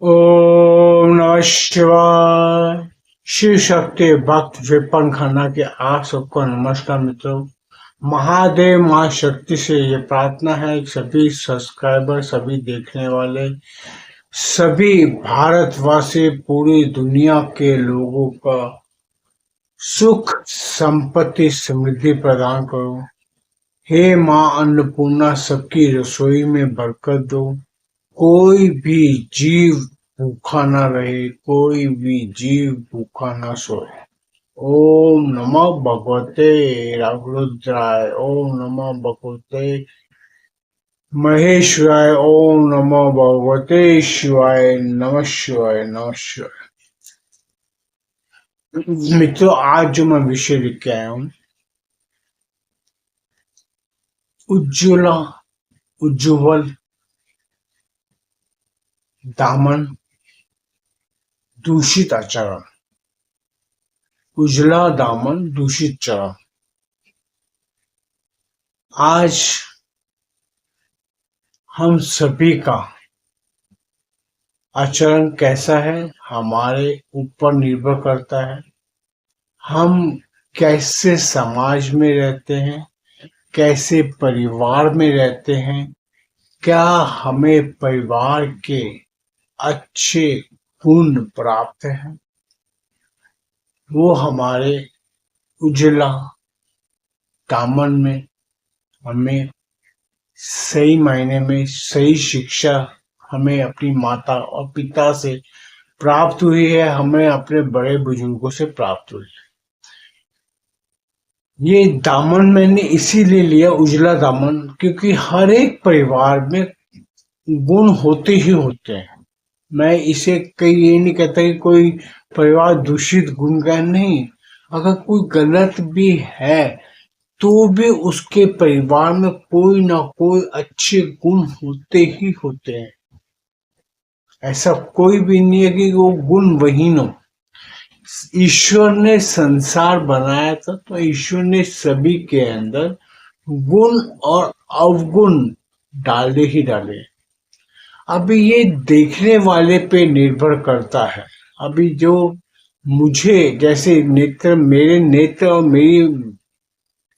ओम नमः शिवाय। शिव शक्ति भक्त विपन खन्ना के आप सबको नमस्कार मित्रों। महादेव माँ शक्ति से ये प्रार्थना है कि सभी सब्सक्राइबर, सभी देखने वाले, सभी भारतवासी, पूरी दुनिया के लोगों का सुख संपत्ति समृद्धि प्रदान करो। हे माँ अन्नपूर्णा, सबकी रसोई में बरकत दो। कोई भी जीव भूखा न रहे, कोई भी जीव भूखा न सोए। ओम नमः भगवते रुद्राय, ओम नमः भगवते महेश्वराय, ओम नमः भगवते शिवाय, नमः शिवाय, नमः शिवाय। मित्रों, आज जो मैं विषय लिख के आया हूँ, उज्ज्वला उज्ज्वल दामन दूषित आचरण। उजला दामन दूषित चरण। आज हम सभी का आचरण कैसा है हमारे ऊपर निर्भर करता है। हम कैसे समाज में रहते हैं, कैसे परिवार में रहते हैं, क्या हमें परिवार के अच्छे गुण प्राप्त हैं, वो हमारे उजला दामन में हमें सही मायने में सही शिक्षा हमें अपनी माता और पिता से प्राप्त हुई है, हमें अपने बड़े बुजुर्गों से प्राप्त हुई है। ये दामन मैंने इसीलिए लिया उजला दामन, क्योंकि हर एक परिवार में गुण होते ही होते हैं। मैं इसे कई ये नहीं कहता कि कोई परिवार दूषित गुण का नहीं। अगर कोई गलत भी है तो भी उसके परिवार में कोई ना कोई अच्छे गुण होते ही होते हैं। ऐसा कोई भी नहीं है कि वो गुण वहीन हो। ईश्वर ने संसार बनाया था तो ईश्वर ने सभी के अंदर गुण और अवगुण डाले ही डाले। अभी ये देखने वाले पे निर्भर करता है। अभी जो मुझे जैसे नेत्र, मेरे नेत्र और मेरी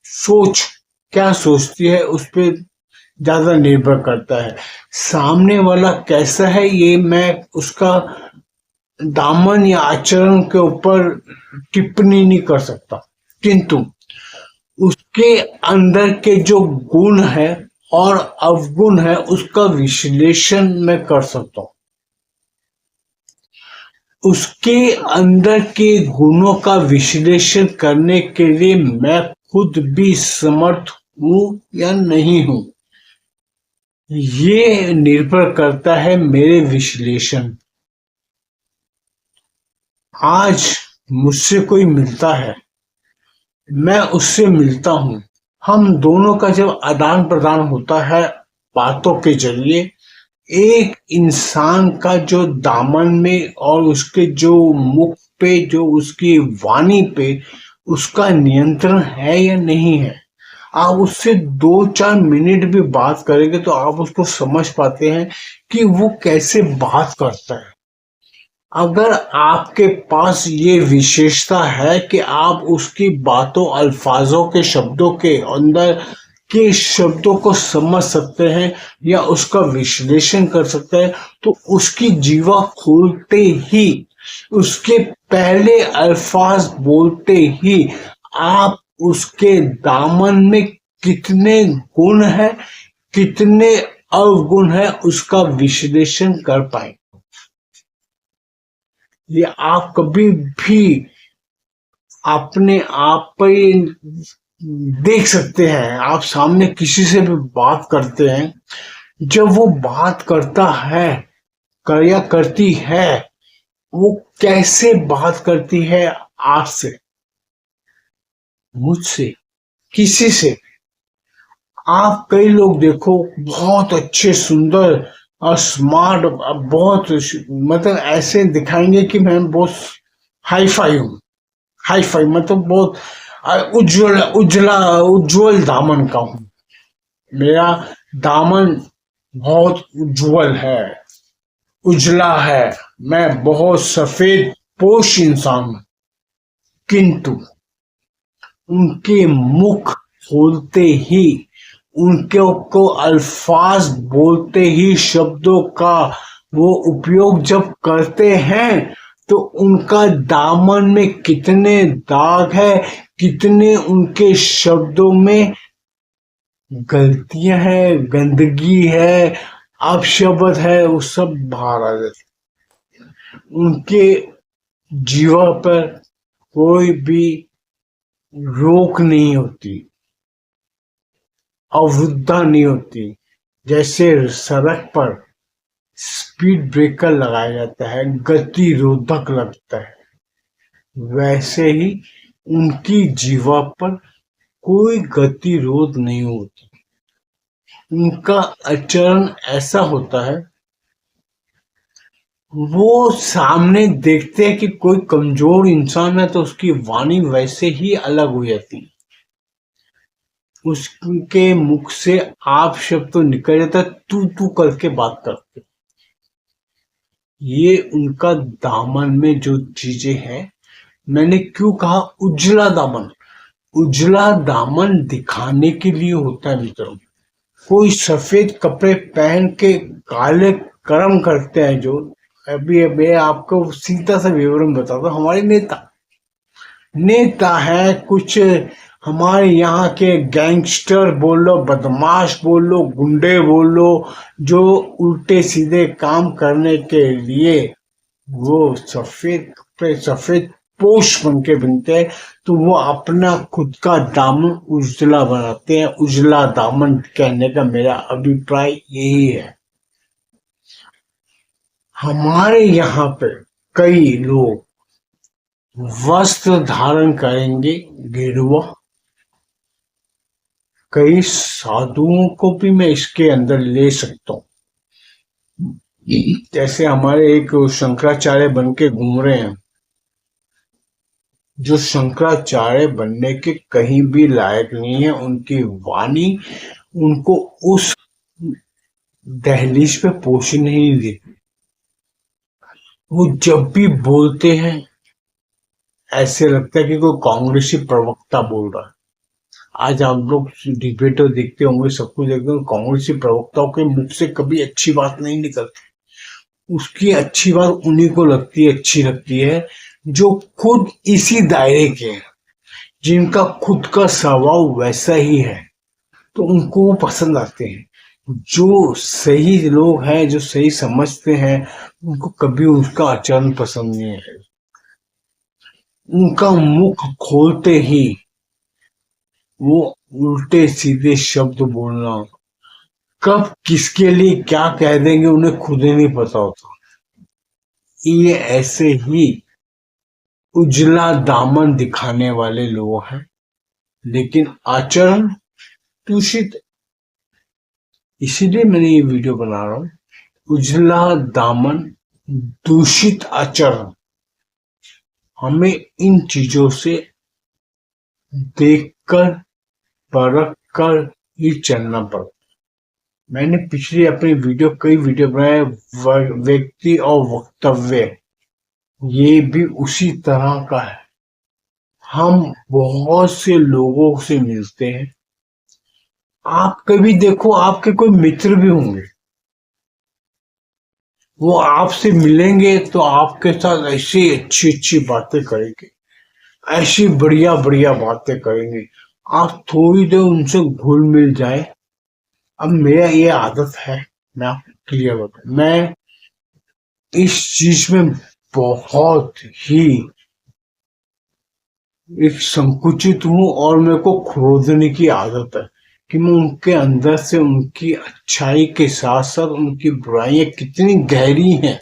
सोच क्या सोचती है उस पे ज्यादा निर्भर करता है। सामने वाला कैसा है ये मैं उसका दामन या आचरण के ऊपर टिप्पणी नहीं कर सकता, किंतु उसके अंदर के जो गुण है और अवगुण है उसका विश्लेषण मैं कर सकता हूँ। उसके अंदर के गुणों का विश्लेषण करने के लिए मैं खुद भी समर्थ हूं या नहीं हूं, ये निर्भर करता है मेरे विश्लेषण। आज मुझसे कोई मिलता है, मैं उससे मिलता हूं, हम दोनों का जब आदान प्रदान होता है बातों के जरिए, एक इंसान का जो दामन में और उसके जो मुख पे, जो उसकी वाणी पे उसका नियंत्रण है या नहीं है, आप उससे 2-4 मिनट भी बात करेंगे तो आप उसको समझ पाते हैं कि वो कैसे बात करता है। अगर आपके पास ये विशेषता है कि आप उसकी बातों, अल्फाजों के, शब्दों के अंदर के शब्दों को समझ सकते हैं या उसका विश्लेषण कर सकते हैं, तो उसकी जीवा खोलते ही, उसके पहले अल्फाज बोलते ही आप उसके दामन में कितने गुण है, कितने अवगुण है, उसका विश्लेषण कर पाए। ये आप कभी भी अपने आप पर देख सकते हैं। आप सामने किसी से भी बात करते हैं, जब वो बात करता है या करती है, वो कैसे बात करती है आपसे, मुझसे, किसी से। आप कई लोग देखो बहुत अच्छे, सुंदर और स्मार्ट, बहुत मतलब ऐसे दिखाएंगे कि मैं बहुत हाई फाई हूँ। हाई फाई मतलब बहुत उज्जवल दामन का हूँ। मेरा दामन बहुत उज्जवल है, उजला है, मैं बहुत सफेद पोश इंसान हूं, किंतु उनके मुख खोलते ही, उनके को अल्फाज बोलते ही, शब्दों का वो उपयोग जब करते हैं तो उनका दामन में कितने दाग है, कितने उनके शब्दों में गलतियां हैं, गंदगी है, अपशब्द है, वो सब बाहर आ जाते। उनके जीवा पर कोई भी रोक नहीं होती, अवरुद्धा नहीं होती। जैसे सड़क पर स्पीड ब्रेकर लगाया जाता है, गति रोधक लगता है, वैसे ही उनकी जीवा पर कोई गतिरोध नहीं होती। उनका आचरण ऐसा होता है, वो सामने देखते हैं कि कोई कमजोर इंसान है तो उसकी वाणी वैसे ही अलग हो जाती है, उसके मुख से आप शब्द तो निकल जाता, तू करके बात करते। ये उनका दामन में जो चीजें हैं, मैंने क्यों कहा उजला दामन। उजला दामन दिखाने के लिए होता है मित्रों। कोई सफेद कपड़े पहन के काले कर्म करते हैं जो, अभी मैं आपको सीधा सा विवरण बताता हूँ। हमारे नेता है कुछ, हमारे यहाँ के गैंगस्टर बोल लो, बदमाश बोल लो, गुंडे बोल लो, जो उल्टे सीधे काम करने के लिए वो सफेद कपड़े, सफेद पोश बन के बनते हैं, तो वो अपना खुद का दामन उजला बनाते हैं। उजला दामन कहने का मेरा अभिप्राय यही है। हमारे यहाँ पे कई लोग वस्त्र धारण करेंगे गेरुआ, कई साधुओं को भी मैं इसके अंदर ले सकता हूँ। जैसे हमारे एक शंकराचार्य बन के घूम रहे हैं, जो शंकराचार्य बनने के कहीं भी लायक नहीं है। उनकी वाणी उनको उस दहलीज पे पहुंच नहीं देती। वो जब भी बोलते हैं ऐसे लगता है कि कोई कांग्रेसी प्रवक्ता बोल रहा है। आज आप लोग डिबेटर देखते होंगे, सब कुछ देखते होंगे, कांग्रेसी प्रवक्ताओं के मुख से कभी अच्छी बात नहीं निकलती। उसकी अच्छी बात उन्हीं को लगती है, अच्छी लगती है जो खुद इसी दायरे के हैं, जिनका खुद का स्वभाव वैसा ही है, तो उनको वो पसंद आते हैं। जो सही लोग हैं, जो सही समझते हैं, उनको कभी उसका आचरण पसंद नहीं है। उनका मुख खोलते ही वो उल्टे सीधे शब्द बोलना, कब किसके लिए क्या कह देंगे उन्हें खुद ही नहीं पता होता। ये ऐसे ही उजला दामन दिखाने वाले लोग हैं, लेकिन आचरण दूषित। इसीलिए मैंने ये वीडियो बना रहा हूं, उजला दामन, दूषित आचरण। हमें इन चीजों से देखकर, परख कर ही चलना पड़ता। मैंने पिछली अपनी कई वीडियो बनाए, व्यक्ति और वक्तव्य, ये भी उसी तरह का है। हम बहुत से लोगों से मिलते हैं, आप कभी देखो आपके कोई मित्र भी होंगे, वो आपसे मिलेंगे तो आपके साथ ऐसी अच्छी अच्छी बातें करेंगे, ऐसी बढ़िया बढ़िया बातें करेंगे, आप थोड़ी देर उनसे घुल मिल जाए। अब मेरा ये आदत है, मैं आपको क्लियर बताऊं, मैं इस चीज में बहुत ही एक संकुचित हूं, और मेरे को खोदने की आदत है कि मैं उनके अंदर से उनकी अच्छाई के साथ साथ उनकी बुराइयां कितनी गहरी हैं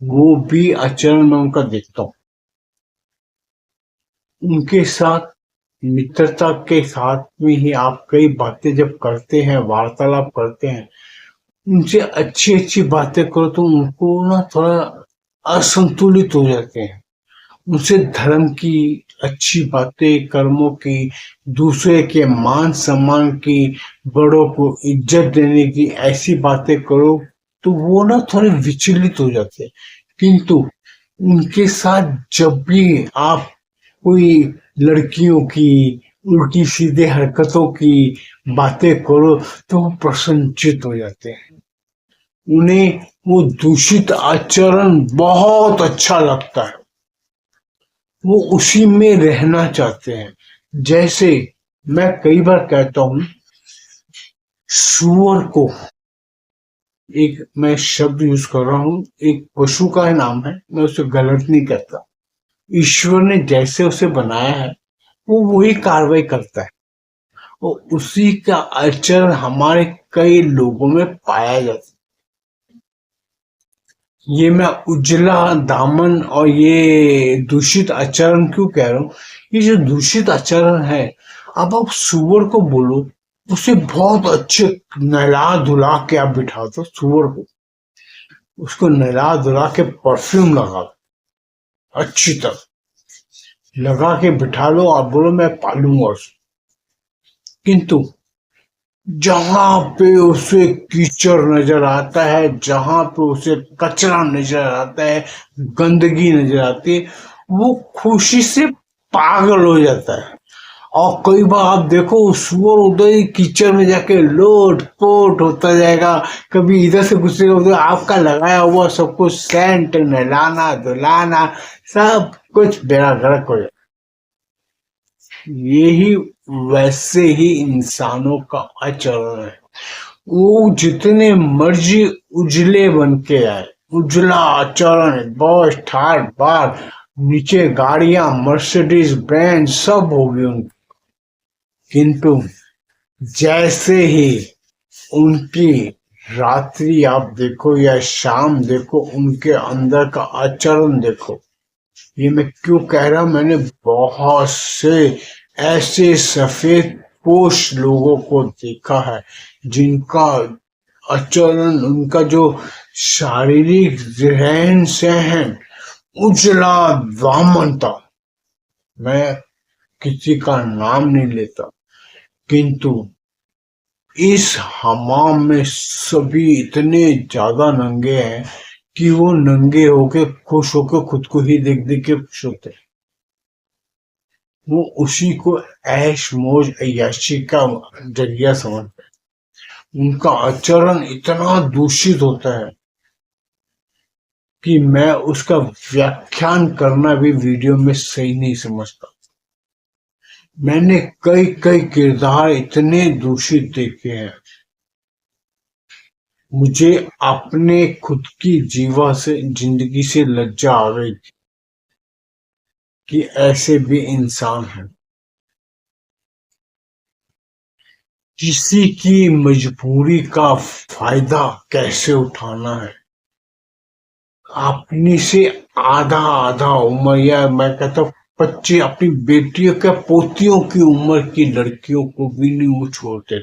वो भी आचरण में उनका देखता हूँ। उनके साथ मित्रता के साथ में ही आप कई बातें जब करते हैं, वार्तालाप करते हैं, उनसे अच्छी अच्छी बातें करो तो उनको ना थोड़ा असंतुलित हो जाते हैं। उनसे धर्म की अच्छी बातें, कर्मों की, दूसरे के मान सम्मान की, बड़ों को इज्जत देने की ऐसी बातें करो तो वो ना थोड़े विचलित हो जाते हैं। किंतु उनके साथ जब भी आप कोई लड़कियों की उल्टी सीधे हरकतों की बातें करो तो वो प्रसन्नचित हो जाते हैं। उन्हें वो दूषित आचरण बहुत अच्छा लगता है, वो उसी में रहना चाहते हैं। जैसे मैं कई बार कहता हूं, सुअर को, एक मैं शब्द यूज कर रहा हूं, एक पशु का नाम है, मैं उसे गलत नहीं कहता। ईश्वर ने जैसे उसे बनाया है वो वही कार्रवाई करता है, और उसी का आचरण हमारे कई लोगों में पाया जाता है। ये मैं उजला दामन और ये दूषित आचरण क्यों कह रहा हूँ? ये जो दूषित आचरण है, अब आप सुअर को बोलो, उसे बहुत अच्छे नहला धुला के आप बिठा दो सुअर को, उसको नहला धुला के परफ्यूम लगा दो, अच्छी तरह लगा के बिठा लो और बोलो मैं पालूंगा उसको। किंतु जहां पे उसे कीचड़ नजर आता है, जहां पे उसे कचरा नजर आता है, गंदगी नजर आती है, वो खुशी से पागल हो जाता है। और कई बार आप देखो सुअर उधर ही कीचड़ में जाके लोट पोट होता जाएगा, कभी इधर से घुसेगा उधर, आपका लगाया हुआ सब कुछ सेंट नहलाना धुलाना सब कुछ बेड़ा गर्क हो जाएगा। यही वैसे ही इंसानों का आचरण है। वो जितने मर्जी उजले बन के आए, उजला आचरण, बस ठाट बार, नीचे गाड़ियां मर्सिडीज बेंज सब होगी उनकी, किंतु जैसे ही उनकी रात्रि आप देखो या शाम देखो, उनके अंदर का आचरण देखो। ये मैं क्यों कह रहा हूं, मैंने बहुत से ऐसे सफेद पोश लोगों को देखा है जिनका आचरण, उनका जो शारीरिक रहन सहन उजला दामन था। मैं किसी का नाम नहीं लेता, किंतु इस हमाम में सभी इतने ज्यादा नंगे हैं कि वो नंगे होके खुश होके खुद को ही देख देख के खुश होते हैं। वो उसी को ऐश मौज अय्याशी का जरिया समझते हैं। उनका आचरण इतना दूषित होता है कि मैं उसका व्याख्यान करना भी वीडियो में सही नहीं समझता। मैंने कई कई किरदार इतने दूषित देखे हैं, मुझे अपने खुद की जीवा से जिंदगी से लज्जा आ गई कि ऐसे भी इंसान हैं। किसी की मजबूरी का फायदा कैसे उठाना है, अपनी से आधा आधा उम्र, या मैं कहता हूँ 25, अपनी बेटियों के पोतियों की उम्र की लड़कियों को भी नहीं वो छोड़ते,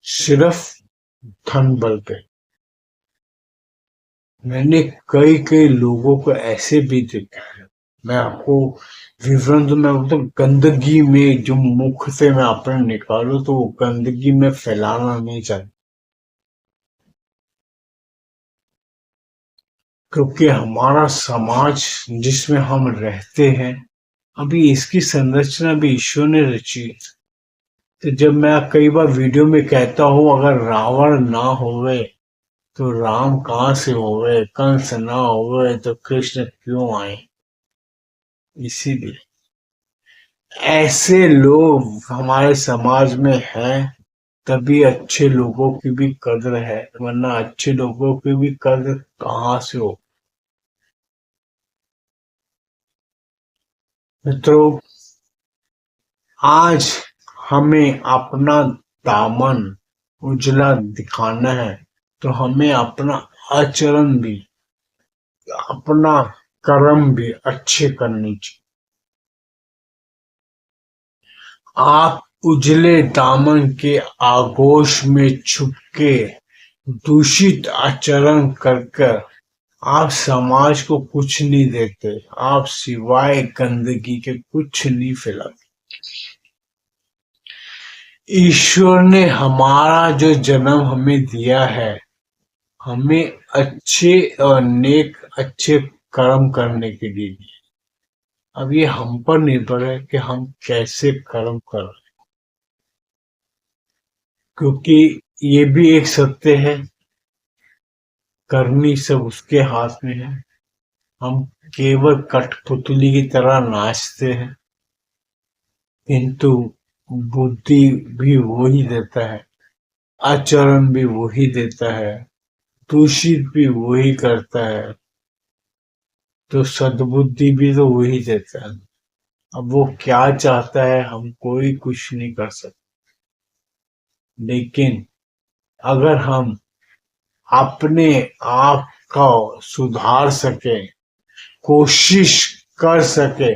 सिर्फ धन बल पे। मैंने कई कई लोगों को ऐसे भी देखा है, मैं आपको विवरण तो मैं मतलब गंदगी में जो मुख से मैं अपने निकालू तो वो गंदगी में फैलाना नहीं चाहता, क्योंकि हमारा समाज जिसमें हम रहते हैं, अभी इसकी संरचना भी ईश्वर ने रची है। तो जब मैं कई बार वीडियो में कहता हूँ अगर रावण ना होवे तो राम कहाँ से होवे, कंस ना होवे तो कृष्ण क्यों आए, इसीलिए ऐसे लोग हमारे समाज में हैं, तभी अच्छे लोगों की भी कद्र है, वरना अच्छे लोगों की भी कद्र कहाँ से हो। मित्रों, आज हमें अपना दामन उजला दिखाना है तो हमें अपना आचरण भी, अपना कर्म भी अच्छे करने चाहिए। आप उजले दामन के आगोश में छुप के दूषित आचरण कर कर आप समाज को कुछ नहीं देते, आप सिवाय गंदगी के कुछ नहीं फैलाते। ईश्वर ने हमारा जो जन्म हमें दिया है, हमें अच्छे और नेक अच्छे कर्म करने के लिए। अब ये हम पर निर्भर है कि हम कैसे कर्म कर रहे हैं, क्योंकि ये भी एक सत्य है, करनी सब उसके हाथ में है। हम केवल कठपुतली की तरह नाचते हैं, किंतु बुद्धि भी वो ही देता है, आचरण भी वो ही देता है, दूषित भी वो ही करता है, तो सद्बुद्धि भी तो वही देता है। अब वो क्या चाहता है हम कोई कुछ नहीं कर सकते, लेकिन अगर हम अपने आप को सुधार सके, कोशिश कर सके,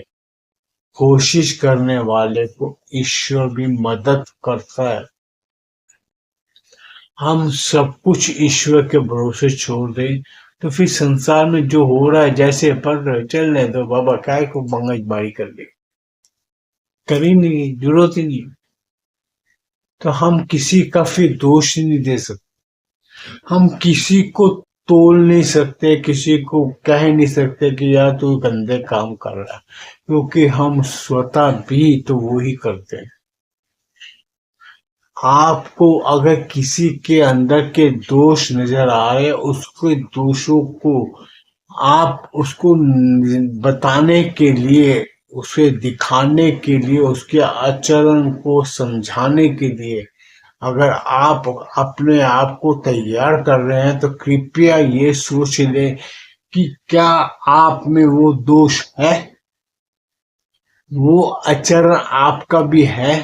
कोशिश करने वाले को ईश्वर भी मदद करता है। हम सब कुछ ईश्वर के भरोसे छोड़ दें तो फिर संसार में जो हो रहा है, जैसे पढ़ रहे चलने दो बाबा, काय को मंगजमारी कर ले, करी नहीं, जरूरत ही नहीं। तो हम किसी का फिर दोष नहीं दे सकते, हम किसी को तोल नहीं सकते, किसी को कह नहीं सकते कि यार तू गंदे काम कर रहा है, क्योंकि हम स्वतः भी तो वो ही करते हैं। आपको अगर किसी के अंदर के दोष नजर आ रहे, उसके दोषों को आप उसको बताने के लिए, उसे दिखाने के लिए, उसके आचरण को समझाने के लिए अगर आप अपने आप को तैयार कर रहे हैं, तो कृपया ये सोच ले कि क्या आप में वो दोष है, वो आचरण आपका भी है।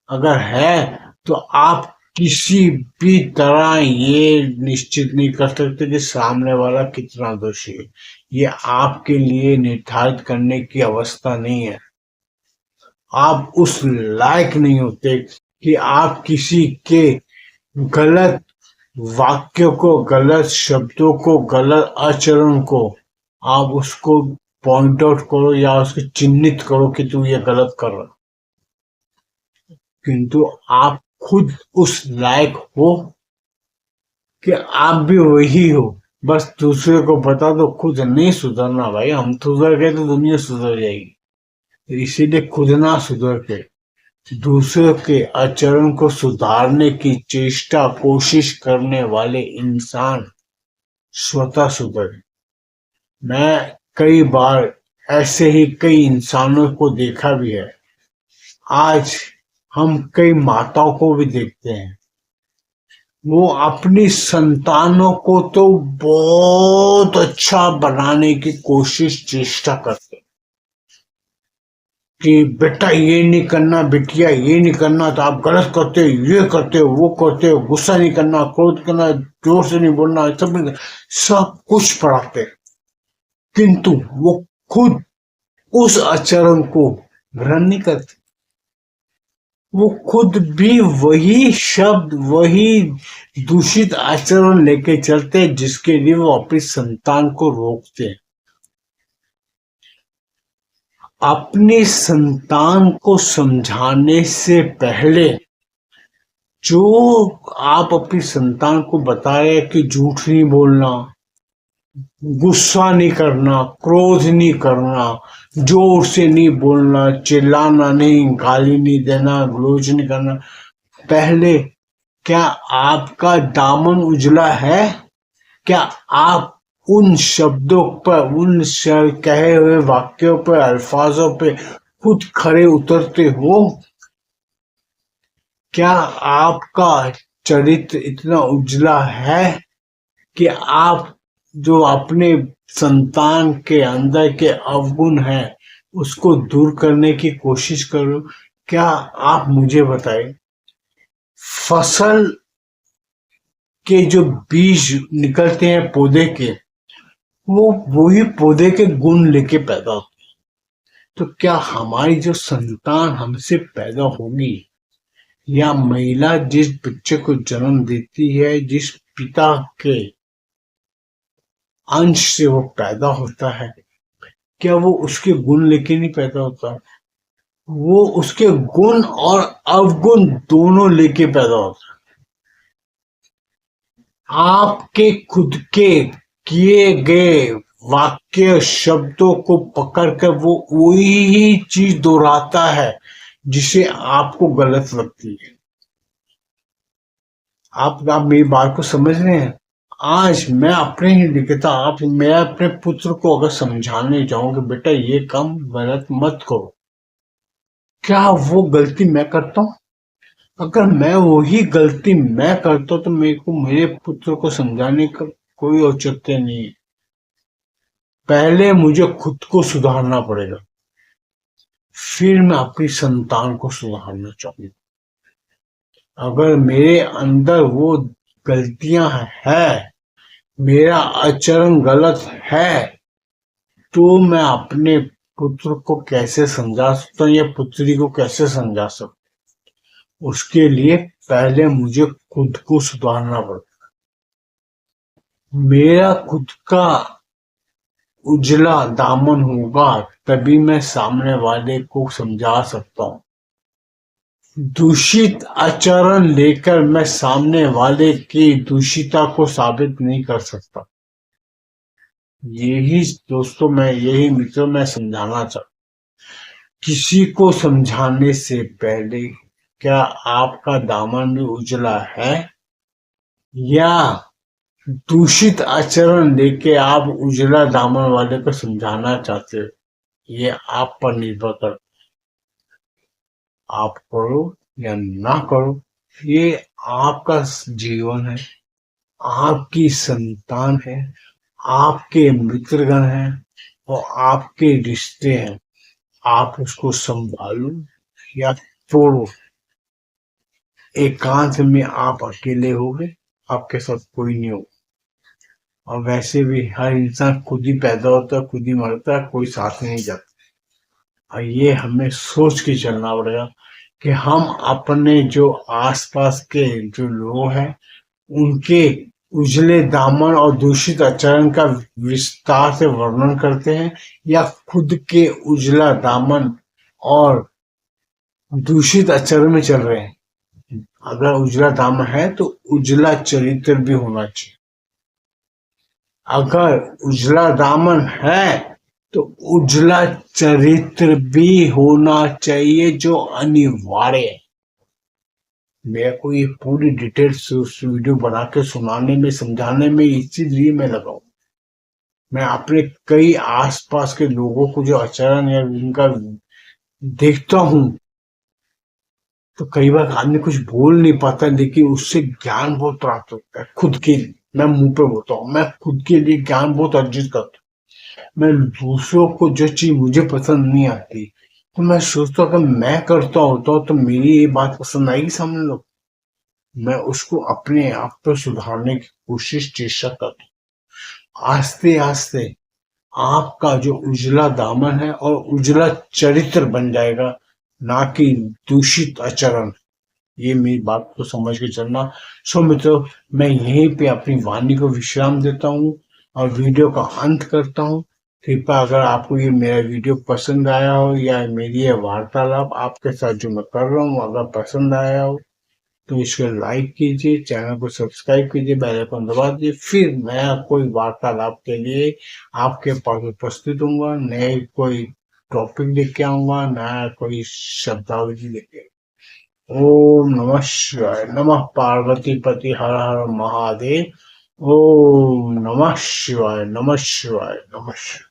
अगर है तो आप किसी भी तरह ये निश्चित नहीं कर सकते कि सामने वाला कितना दोषी है। ये आपके लिए निर्धारित करने की अवस्था नहीं है। आप उस लायक नहीं होते कि आप किसी के गलत वाक्यों को, गलत शब्दों को, गलत आचरण को आप उसको पॉइंट आउट करो या उसको चिन्हित करो कि तू ये गलत कर रहा। किंतु आप खुद उस लायक हो कि आप भी वही हो, बस दूसरे को बता दो। खुद नहीं सुधरना भाई, हम सुधर गए तो दुनिया सुधर जाएगी। इसीलिए खुद ना सुधर के दूसरे के आचरण को सुधारने की चेष्टा, कोशिश करने वाले इंसान स्वतः सुधरे। मैं कई बार ऐसे ही कई इंसानों को देखा भी है। आज हम कई माताओं को भी देखते हैं, वो अपनी संतानों को तो बहुत अच्छा बनाने की कोशिश, चेष्टा करते हैं कि बेटा ये नहीं करना, बिटिया ये नहीं करना, तो आप गलत करते हो, ये करते हो, वो करते हो, गुस्सा नहीं करना, क्रोध करना, जोर से नहीं बोलना, सब कुछ पढ़ाते हैं। किंतु वो खुद उस आचरण को ग्रहण नहीं करते। वो खुद भी वही शब्द, वही दूषित आचरण लेके चलते हैं जिसके लिए वो अपनी संतान को रोकते हैं। अपनी संतान को समझाने से पहले जो आप अपनी संतान को बता रहे हैं कि झूठ नहीं बोलना, गुस्सा नहीं करना, क्रोध नहीं करना, जोर से नहीं बोलना, चिल्लाना नहीं, गाली नहीं देना, ग्लोज नहीं करना, पहले क्या आपका दामन उजला है? क्या आप उन शब्दों पर, उन कहे हुए वाक्यों पर, अल्फाजों पे खुद खड़े उतरते हो? क्या आपका चरित्र इतना उजला है कि आप जो अपने संतान के अंदर के अवगुण है उसको दूर करने की कोशिश करो? क्या आप मुझे बताएं, फसल के जो बीज निकलते हैं पौधे के, वो वही पौधे के गुण लेके पैदा होते हैं। तो क्या हमारी जो संतान हमसे पैदा होगी, या महिला जिस बच्चे को जन्म देती है, जिस पिता के अंश से वो पैदा होता है, क्या वो उसके गुण लेके नहीं पैदा होता? वो उसके गुण और अवगुण दोनों लेके पैदा होता है। आपके खुद के किए गए वाक्य शब्दों को पकड़ कर वो वही ही चीज दोहराता है जिसे आपको गलत लगती है। आप मेरी बात को समझ रहे हैं? आज मैं अपने ही लिखता, आप मैं अपने पुत्र को अगर समझाने जाऊं कि बेटा ये काम गलत मत करो, क्या वो गलती मैं करता हूं? अगर मैं वही गलती मैं करता हूं तो मेरे को मेरे पुत्र को समझाने का कोई औचित्य नहीं है। पहले मुझे खुद को सुधारना पड़ेगा, फिर मैं अपनी संतान को सुधारना चाहूंगा। अगर मेरे अंदर वो गलतियां हैं, मेरा आचरण गलत है, तो मैं अपने पुत्र को कैसे समझा सकता हूँ या पुत्री को कैसे समझा सकता हूँ? उसके लिए पहले मुझे खुद को सुधारना पड़ेगा। मेरा खुद का उजला दामन होगा तभी मैं सामने वाले को समझा सकता हूँ। दूषित आचरण लेकर मैं सामने वाले की दूषिता को साबित नहीं कर सकता। यही दोस्तों, मैं यही मित्रों मैं समझाना चाहता, किसी को समझाने से पहले क्या आपका दामन भी उजला है, या दूषित आचरण लेके आप उजला दामन वाले को समझाना चाहते हो? ये आप पर निर्भर कर, आप करो या ना करो, ये आपका जीवन है, आपकी संतान है, आपके मित्रगण हैं और आपके रिश्ते हैं। आप उसको संभालो या तोड़ो। एकांत में आप अकेले होगे, आपके साथ कोई नहीं होगा। और वैसे भी हर इंसान खुद ही पैदा होता है, खुद ही मरता है, कोई साथ नहीं जाता। और ये हमें सोच के चलना पड़ेगा कि हम अपने जो आसपास के जो लोग हैं उनके उजले दामन और दूषित आचरण का विस्तार से वर्णन करते हैं, या खुद के उजला दामन और दूषित आचरण में चल रहे हैं। अगर उजला दामन है तो उजला चरित्र भी होना चाहिए। अगर उजला दामन है तो उजला चरित्र भी होना चाहिए, जो अनिवार्य है। मेरे को ये पूरी डिटेल्स वीडियो बना के सुनाने में समझाने में इसीलिए मैं लगा हूं। मैं अपने कई आसपास के लोगों को जो आचरण या उनका देखता हूं, तो कई बार आदमी कुछ बोल नहीं पाता, लेकिन उससे ज्ञान बहुत प्राप्त होता है खुद के लिए। मैं मुंह पे बोलता हूँ, मैं खुद के लिए ज्ञान बहुत अर्जित करता हूँ। मैं दूसरों को जो चीज मुझे पसंद नहीं आती, तो मैं सोचता हूँ कि मैं करता होता तो मेरी ये बात पसंद आएगी सामने लोग। मैं उसको अपने आप पर सुधारने की कोशिश चेष्टा करता हूँ। आस्ते आस्ते आपका जो उजला दामन है और उजला चरित्र बन जाएगा, ना कि दूषित आचरण। ये मेरी बात को समझ के चलना। सो मित्रों, मैं यहीं पे अपनी वाणी को विश्राम देता हूँ और वीडियो का अंत करता हूँ। कृपया अगर आपको ये मेरा वीडियो पसंद आया हो या मेरी ये वार्तालाप आपके साथ जो मैं कर रहा हूँ अगर पसंद आया हो, तो इसको लाइक कीजिए, चैनल को सब्सक्राइब कीजिए, बेल आइकन दबा दीजिए। फिर नया कोई वार्तालाप के लिए आपके पास उपस्थित हूँगा, नए कोई टॉपिक लेके आऊंगा, नया कोई शब्दावली लेके। ओम नमः शिवाय, नमः पार्वती पति हर हर महादेव। ओम नमः शिवाय, नमः शिवाय, नमः शिवाय।